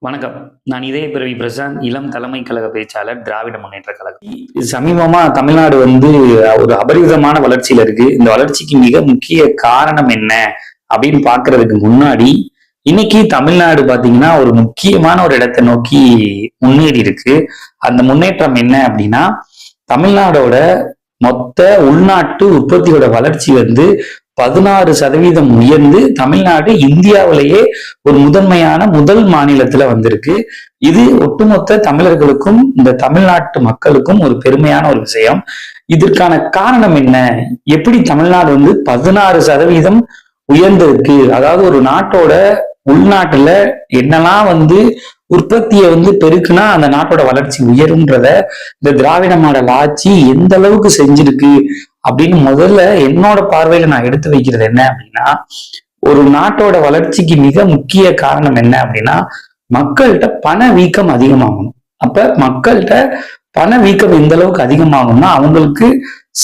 வணக்கம். நான் இதய பிறவி பிரசாந்த், இளம் தலைமை கழக பேச்சாளர், திராவிட முன்னேற்ற கழகம். சமீபமா தமிழ்நாடு ஒரு அபரிவிதமான வளர்ச்சியில இருக்கு. இந்த வளர்ச்சிக்கு மிக முக்கிய காரணம் என்ன அப்படின்னு பாக்குறதுக்கு முன்னாடி, இன்னைக்கு தமிழ்நாடு பாத்தீங்கன்னா ஒரு முக்கியமான ஒரு இடத்தை நோக்கி முன்னேறி இருக்கு. அந்த முன்னேற்றம் என்ன அப்படின்னா, தமிழ்நாடோட மொத்த உள்நாட்டு உற்பத்தியோட வளர்ச்சி 16% உயர்ந்து தமிழ்நாடு இந்தியாவிலேயே ஒரு முதன்மையான முதல் மாநிலத்துல வந்திருக்கு. இது ஒட்டுமொத்த தமிழர்களுக்கும் இந்த தமிழ்நாட்டு மக்களுக்கும் ஒரு பெருமையான ஒரு விஷயம். இதற்கான காரணம் என்ன? எப்படி தமிழ்நாடு 16% உயர்ந்திருக்கு? அதாவது ஒரு நாட்டோட உள்நாட்டுல என்னெல்லாம் உற்பத்தியை பெருக்குனா அந்த நாட்டோட வளர்ச்சி உயரும்ன்றத இந்த திராவிட மாடல் ஆட்சி எந்த அளவுக்கு செஞ்சிருக்கு அப்படின்னு முதல்ல என்னோட பார்வையில நான் எடுத்து வைக்கிறது என்ன அப்படின்னா, ஒரு நாட்டோட வளர்ச்சிக்கு மிக முக்கிய காரணம் என்ன அப்படின்னா, மக்கள்கிட்ட பணவீக்கம் அதிகமாகணும். அப்ப மக்கள்கிட்ட பணவீக்கம் எந்த அளவுக்கு அதிகமாகும்னா, அவங்களுக்கு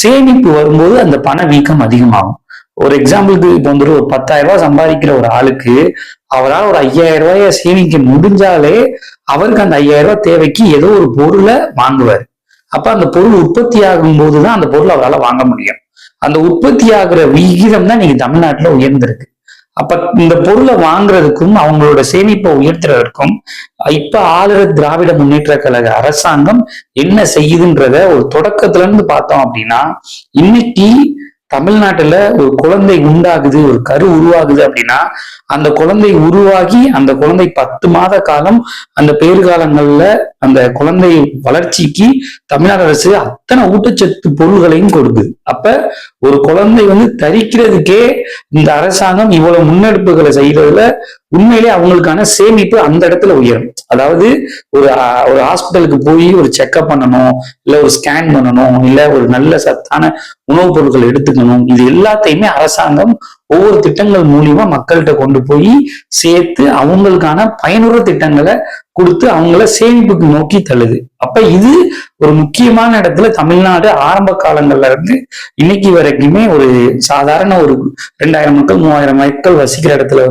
சேமிப்பு வரும்போது அந்த பணவீக்கம் அதிகமாகும். ஒரு எக்ஸாம்பிளுக்கு இப்போ ஒரு 10,000 ரூபாய் சம்பாதிக்கிற ஒரு ஆளுக்கு அவரால் ஒரு 5,000 ரூபாய சேமிக்க முடிஞ்சாலே அவருக்கு அந்த 5,000 ரூபாய் தேவைக்கு ஏதோ ஒரு பொருளை வாங்குவார். அப்ப அந்த பொருள் உற்பத்தி ஆகும் போதுதான் அந்த பொருளை அவரால் வாங்க முடியும். அந்த உற்பத்தி ஆகுற விகிதம் தான் இன்னைக்கு தமிழ்நாட்டுல உயர்ந்திருக்கு. அப்ப இந்த பொருளை வாங்குறதுக்கும் அவங்களோட சேமிப்பை உயர்த்துறதுக்கும் இப்ப ஆளுற திராவிட முன்னேற்ற கழக அரசாங்கம் என்ன செய்யுதுன்றத ஒரு தொடக்கத்துல இருந்து பார்த்தோம் அப்படின்னா, இன்னைக்கு தமிழ்நாட்டுல ஒரு குழந்தை உண்டாகுது, ஒரு கரு உருவாகுது அப்படின்னா, அந்த குழந்தை உருவாகி அந்த குழந்தை 10 மாத காலம் அந்த பேறுகாலங்கள்ல அந்த குழந்தை வளர்ச்சிக்கு தமிழ்நாடு அரசு அத்தனை ஊட்டச்சத்து பொருள்களையும் கொடுக்குது. அப்ப ஒரு குழந்தை தரிக்கிறதுக்கே இந்த அரசாங்கம் இவ்வளவு முன்னெடுப்புகளை செய்யறதுல உண்மையிலே அவங்களுக்கான சேமிப்பு அந்த இடத்துல உயரும். அதாவது ஒரு ஹாஸ்பிட்டலுக்கு போய் ஒரு செக்அப் பண்ணணும், இல்ல ஒரு ஸ்கேன் பண்ணணும், இல்ல ஒரு நல்ல சத்தான உணவுப் பொருட்கள் எடுத்துக்கணும், இது எல்லாத்தையுமே அரசாங்கம் ஒவ்வொரு திட்டங்கள் மூலியமா மக்கள்கிட்ட கொண்டு போய் சேர்த்து அவங்களுக்கான பயனுள்ள திட்டங்களை கொடுத்து அவங்கள சேமிப்புக்கு நோக்கி தள்ளுது. அப்ப இது ஒரு முக்கியமான இடத்துல தமிழ்நாடு ஆரம்ப காலங்கள்ல இருந்து இன்னைக்கு வரைக்குமே ஒரு சாதாரண ஒரு 2,000 மக்கள் 3,000 மக்கள் வசிக்கிற இடத்துல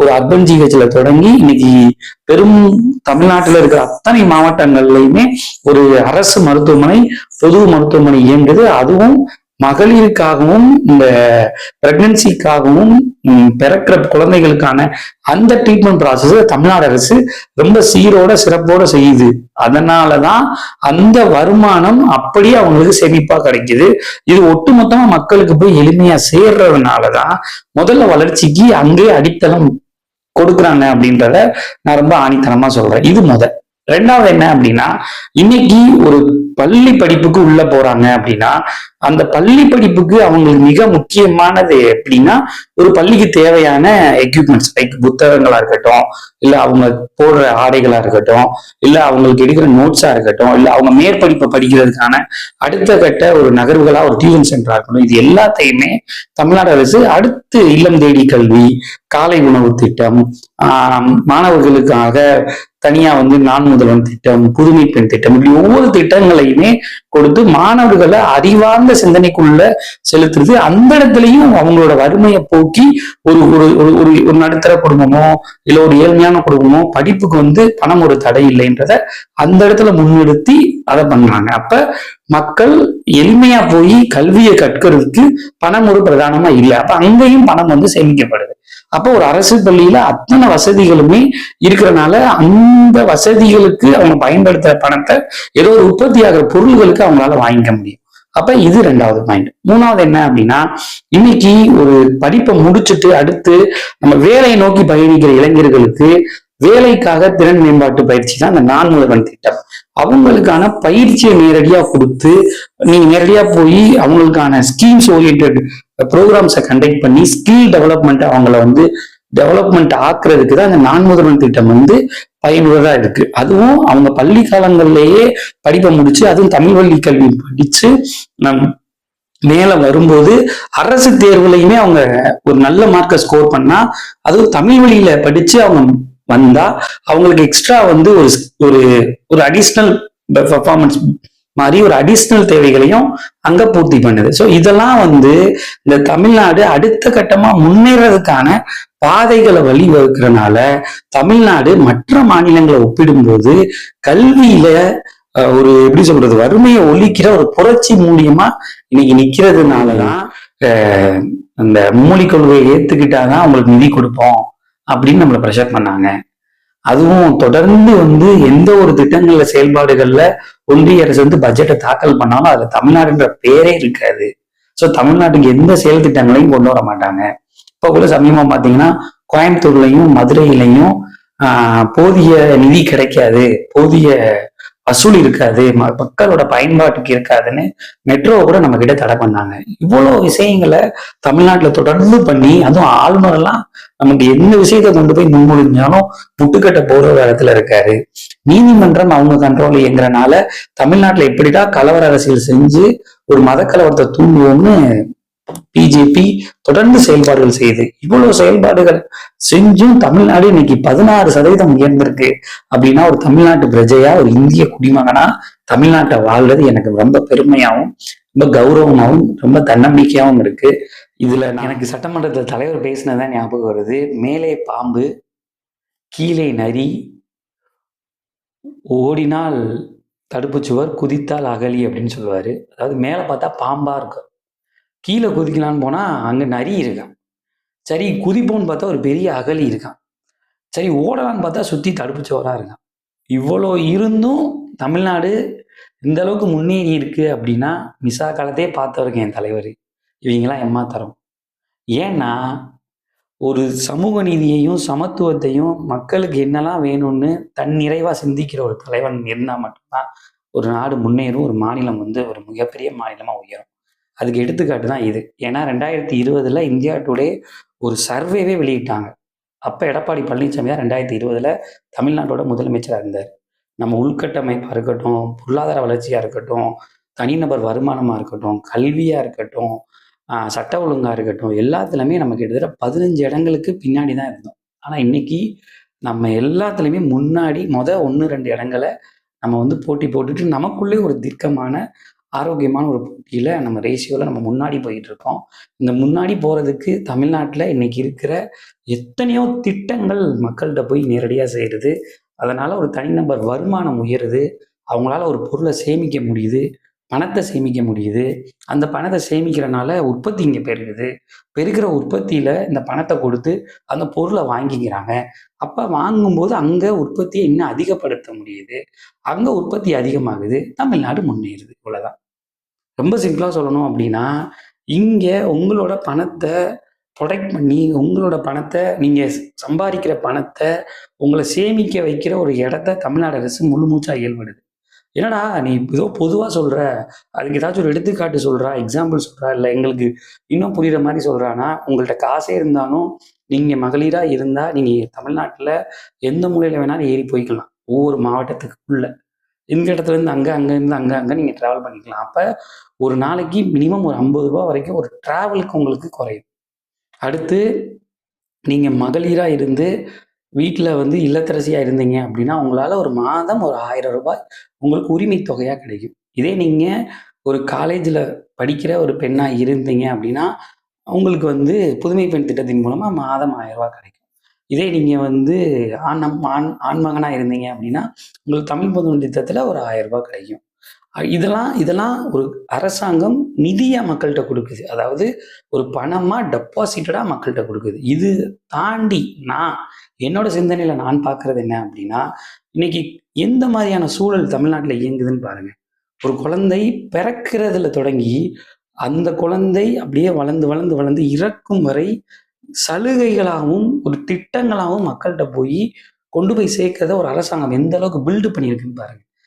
ஒரு அர்பன் ஜிஹெச்ல தொடங்கி இன்னைக்கு பெரும் தமிழ்நாட்டுல இருக்கிற அத்தனை மாவட்டங்கள்லயுமே ஒரு அரசு மருத்துவமனை, பொது மருத்துவமனை இயங்குது. அதுவும் மகளிருக்காகவும் இந்த பிரெக்னன்சிக்காகவும் பிறக்கிற குழந்தைகளுக்கான அந்த ட்ரீட்மெண்ட் ப்ராசஸ் தமிழ்நாடு அரசு ரொம்ப சீரோட சிறப்போட செய்யுது. அதனாலதான் அந்த வருமானம் அப்படியே அவங்களுக்கு சேமிப்பா கிடைக்குது. இது ஒட்டுமொத்தமா மக்களுக்கு போய் எளிமையா சேர்றதுனாலதான் முதல்ல வளர்ச்சிக்கு அங்கே அடித்தளம் கொடுக்குறாங்க அப்படின்றத நான் ரொம்ப ஆணித்தனமா சொல்றேன். இது முதல். ரெண்டாவது என்ன அப்படின்னா, இன்னைக்கு ஒரு பள்ளி படிப்புக்கு உள்ள போறாங்க அப்படின்னா, அந்த பள்ளி படிப்புக்கு அவங்களுக்கு மிக முக்கியமானது எப்படின்னா, ஒரு பள்ளிக்கு தேவையான எக்யூப்மெண்ட்ஸ், லைக் புத்தகங்களா இருக்கட்டும், இல்ல அவங்க போடுற ஆடைகளா இருக்கட்டும், இல்ல அவங்களுக்கு எடுக்கிற நோட்ஸா இருக்கட்டும், இல்ல அவங்க மேற்படிப்பை படிக்கிறதுக்கான அடுத்த கட்ட ஒரு நகர்வுகளா ஒரு டியூஷன் சென்டரா இருக்கட்டும், இது எல்லாத்தையுமே தமிழ்நாடு அரசு அடுத்து இல்லம் தேடி கல்வி, காலை உணவு திட்டம், மாணவர்களுக்காக தனியா நான் முதல்வன் திட்டம், புதுமை பெண் திட்டம், இப்படி ஒவ்வொரு திட்டங்களையுமே கொடுத்து மாணவர்களை அறிவார்ந்த சிந்தனைக்குள்ள செலுத்துறது. அந்த இடத்துலயும் அவங்களோட வறுமையை போக்கி ஒரு ஒரு நடுத்தர குடும்பமோ இல்ல ஒரு ஏழ்மையான குடும்பமோ படிப்புக்கு பணம் ஒரு தடை இல்லைன்றத அந்த இடத்துல முன்னிறுத்தி அதை பண்றாங்க. அப்ப மக்கள் எளிமையா போய் கல்வியை கற்கிறதுக்கு பணம் ஒரு பிரதானமா இல்லை. அப்ப அங்கேயும் பணம் சேமிக்கப்படுது. அப்போ ஒரு அரசு பள்ளியில அத்தனை வசதிகளுமே இருக்கிறனால அந்த வசதிகளுக்கு அவங்க பயன்படுத்துற பணத்தை ஏதோ ஒரு உற்பத்தி ஆகிற பொருள்களுக்கு அவங்களால வாங்கிக்க முடியும். அப்ப இது ரெண்டாவது பாயிண்ட். மூணாவது என்ன அப்படின்னா, இன்னைக்கு ஒரு படிப்பை முடிச்சுட்டு அடுத்து நம்ம வேலையை நோக்கி பயணிக்கிற இளைஞர்களுக்கு வேலைக்காக திறன் மேம்பாட்டு பயிற்சி தான் அந்த நான் முதல்வன் திட்டம். அவங்களுக்கான பயிற்சியை நேரடியா கொடுத்து நீங்க நேரடியா போய் அவங்களுக்கான ஸ்கீம்ஸ் ஓரியன்ட் ப்ரோக்ராம்ஸை கண்டக்ட் பண்ணி ஸ்கில் டெவலப்மெண்ட் அவங்கள டெவலப்மெண்ட் ஆக்குறதுக்கு தான் அந்த நான் முதல்வன் திட்டம் பயனுள்ளதா இருக்கு. அதுவும் அவங்க பள்ளி காலங்கள்லயே படிப்பை முடிச்சு, அதுவும் தமிழ் வழி கல்வி படிச்சு மேல வரும்போது அரசு தேர்வுலையுமே அவங்க ஒரு நல்ல மார்க்கை ஸ்கோர் பண்ணா, அதுவும் தமிழ் வழியில படிச்சு அவங்க வந்தா அவங்களுக்கு எக்ஸ்ட்ரா ஒரு அடிஷ்னல் பெர்ஃபார்மன்ஸ் மாதிரி ஒரு அடிஷ்னல் தேவைகளையும் அங்க பூர்த்தி பண்ணுது. ஸோ இதெல்லாம் இந்த தமிழ்நாடு அடுத்த கட்டமா முன்னேறதுக்கான பாதைகளை வழிவகுக்கிறனால தமிழ்நாடு மற்ற மாநிலங்களை ஒப்பிடும்போது கல்வியில ஒரு எப்படி சொல்றது வறுமையை ஒழிக்கிற ஒரு புரட்சி மூலியமா இன்னைக்கு நிக்கிறதுனாலதான் அந்த மும்மொழி கொள்கையை ஏத்துக்கிட்டாதான் அவங்களுக்கு நிதி கொடுப்போம் அப்படின்னு நம்மளை ப்ரெஷர் பண்ணாங்க. அதுவும் தொடர்ந்து எந்த ஒரு திட்டங்கள்ல செயல்பாடுகள்ல ஒன்றிய அரசு பட்ஜெட்டை தாக்கல் பண்ணாலும் அதுல தமிழ்நாடுன்ற பேரே இருக்காது. சோ தமிழ்நாட்டுக்கு எந்த செயல் திட்டங்களையும் கொண்டு வர மாட்டாங்க. இப்ப கூட சமீபமா பாத்தீங்கன்னா கோயம்புத்தூர்லயும் மதுரையிலையும் போதிய நிதி கிடைக்காது, போதிய வசூல் இருக்காது, மக்களோட பயன்பாட்டுக்கு இருக்காதுன்னு மெட்ரோ கூட நம்ம கிட்ட தடை பண்ணாங்க. இவ்வளவு விஷயங்களை தமிழ்நாட்டுல தொடர்ந்து பண்ணி, அதுவும் ஆளுநர் எல்லாம் நமக்கு எந்த விஷயத்த கொண்டு போய் முன்மொழிஞ்சாலும் முட்டுக்கட்ட போற ஒரு இடத்துல இருக்காரு. நீதிமன்றம் அவங்க கண்ட்ரோல் இயங்குறனால தமிழ்நாட்டுல எப்படிதான் கலவர அரசியல் செஞ்சு ஒரு மத கலவரத்தை தூண்டுவோம்னு பிஜேபி தொடர்ந்து செயல்பாடுகள் செய்யுது. இவ்வளவு செயல்பாடுகள் செஞ்சும் தமிழ்நாடு இன்னைக்கு 16% உயர்ந்திருக்கு அப்படின்னா ஒரு தமிழ்நாட்டு பிரஜையா, ஒரு இந்திய குடிமகனா தமிழ்நாட்டை வாழ்றது எனக்கு ரொம்ப பெருமையாவும் ரொம்ப கௌரவமாவும் ரொம்ப தன்னம்பிக்கையாவும் இருக்கு. இதுல எனக்கு சட்டமன்றத்தில் தலைவர் பேசினதான் ஞாபகம் வருது. மேலே பாம்பு, கீழே நரி, ஓடினால் தடுப்பு சுவர், குதித்தால் அகழி அப்படின்னு சொல்லுவாரு. அதாவது மேல பார்த்தா பாம்பா இருக்கும், கீழே குதிக்கலான்னு போனா அங்க நரி இருக்கான். சரி குதிப்போன்னு பார்த்தா ஒரு பெரிய அகழி இருக்கான். சரி ஓடலான்னு பார்த்தா சுத்தி தடுப்பு சுவரா இருக்கான். இவ்வளோ இருந்தும் தமிழ்நாடு இந்த அளவுக்கு முன்னேறி இருக்கு அப்படின்னா மிசா காலத்தையே பார்த்தவருக்கு என் தலைவர். இவங்கெல்லாம் எம்மாத்தரம். ஏன்னா ஒரு சமூக நீதியையும் சமத்துவத்தையும் மக்களுக்கு என்னெல்லாம் வேணும்னு தன் நிறைவா சிந்திக்கிற ஒரு தலைவன் இருந்தா மட்டும்தான் ஒரு நாடு முன்னேறும், ஒரு மாநிலம் ஒரு மிகப்பெரிய மாநிலமா உயரும். அதுக்கு எடுத்துக்காட்டு தான் இது. ஏன்னா 2020 இந்தியா டுடே ஒரு சர்வேவே வெளியிட்டாங்க. அப்ப எடப்பாடி பழனிசாமி தான் 2020 தமிழ்நாட்டோட முதலமைச்சராக இருந்தார். நம்ம உள்கட்டமைப்பா இருக்கட்டும், பொருளாதார வளர்ச்சியா இருக்கட்டும், தனிநபர் வருமானமா இருக்கட்டும், கல்வியா இருக்கட்டும், சட்ட ஒழுங்கா இருக்கட்டும், எல்லாத்துலயுமே நம்ம கிட்டத்தட்ட 15 இடங்களுக்கு பின்னாடி தான் இருந்தோம். ஆனா இன்னைக்கு நம்ம எல்லாத்துலயுமே முன்னாடி 1-2 இடங்களை நம்ம போட்டி போட்டுட்டு நமக்குள்ளே ஒரு தீர்க்கமான ஆரோக்கியமான ஒரு போட்டியில நம்ம ரேஷியோல நம்ம முன்னாடி போயிட்டு இருக்கோம். இந்த முன்னாடி போறதுக்கு தமிழ்நாட்டுல இன்னைக்கு இருக்கிற எத்தனையோ திட்டங்கள் மக்கள்கிட்ட போய் நேரடியா செய்யுது. அதனால ஒரு தனிநபர் வருமானம் உயருது, அவங்களால ஒரு பொருளை சேமிக்க முடியுது, பணத்தை சேமிக்க முடியுது. அந்த பணத்தை சேமிக்கிறனால உற்பத்தி இங்க பெருகுது. பெருகிற உற்பத்தியில இந்த பணத்தை கொடுத்து அந்த பொருளை வாங்கிக்கிறாங்க. அப்ப வாங்கும்போது அங்க உற்பத்தியை இன்னும் அதிகப்படுத்த முடியுது. அங்க உற்பத்தி அதிகமாகுது, தமிழ்நாடு முன்னேறுது. இவ்வளவுதான். ரொம்ப சிம்பிளா சொல்லணும் அப்படின்னா, இங்க உங்களோட பணத்தை ப்ரொடெக்ட் பண்ணி, உங்களோட பணத்தை நீங்க சம்பாதிக்கிற பணத்தை உங்களை சேமிக்க வைக்கிற ஒரு இடத்த தமிழ்நாடு அரசு முழு மூச்சா இயல்படுது. என்னடா நீ ஏதோ பொதுவா சொல்ற, அதுக்கு ஏதாச்சும் ஒரு எடுத்துக்காட்டு சொல்றா, எக்ஸாம்பிள் சொல்றா, இல்லை எங்களுக்கு இன்னும் புரியுற மாதிரி சொல்றானா? உங்கள்ட்ட காசே இருந்தாலும் நீங்க மகளிரா இருந்தா நீங்க தமிழ்நாட்டுல எந்த மூலையில வேணாலும் ஏறி போய்க்கலாம். ஒவ்வொரு மாவட்டத்துக்குள்ள இந்த இடத்துல இருந்து அங்க, அங்க இருந்து அங்க நீங்க டிராவல் பண்ணிக்கலாம். அப்ப ஒரு நாளைக்கு மினிமம் ஒரு 50 ரூபா வரைக்கும் ஒரு டிராவலுக்கு உங்களுக்கு குறையும். அடுத்து நீங்க மகளிரா இருந்து வீட்டுல இல்லத்தரசியா இருந்தீங்க அப்படின்னா உங்களால ஒரு மாதம் ஒரு 1000 ரூபாய் உங்களுக்கு உரிமை தொகையா கிடைக்கும். இதே நீங்க ஒரு காலேஜ்ல படிக்கிற ஒரு பெண்ணா இருந்தீங்க அப்படின்னா உங்களுக்கு புதுமை பெண் திட்டத்தின் மூலமா மாதம் 1000 ரூபாய் கிடைக்கும். இதே நீங்க ஆண் மகனா இருந்தீங்க அப்படின்னா உங்களுக்கு தமிழ் புதுமை திட்டத்துல ஒரு 1000 ரூபாய் கிடைக்கும். இதெல்லாம் ஒரு அரசாங்கம் நிதியா மக்கள்கிட்ட கொடுக்குது. அதாவது ஒரு பணமா டெபாசிட்டடா மக்கள்கிட்ட கொடுக்குது. இது தாண்டி என்னோட சிந்தனையில நான் பார்க்கறது என்ன அப்படின்னா, இன்னைக்கு எந்த மாதிரியான சூழல் தமிழ்நாட்டுல இயங்குதுன்னு பாருங்க. ஒரு குழந்தை பிறக்கிறதுல தொடங்கி அந்த குழந்தை அப்படியே வளர்ந்து வளர்ந்து வளர்ந்து இறக்கும் வரை சலுகைகளாகவும் ஒரு திட்டங்களாகவும் மக்கள்கிட்ட கொண்டு போய் சேர்க்கிறத ஒரு அரசாங்கம் எந்த அளவுக்கு பில்டு பண்ணியிருக்குன்னு பாருங்க.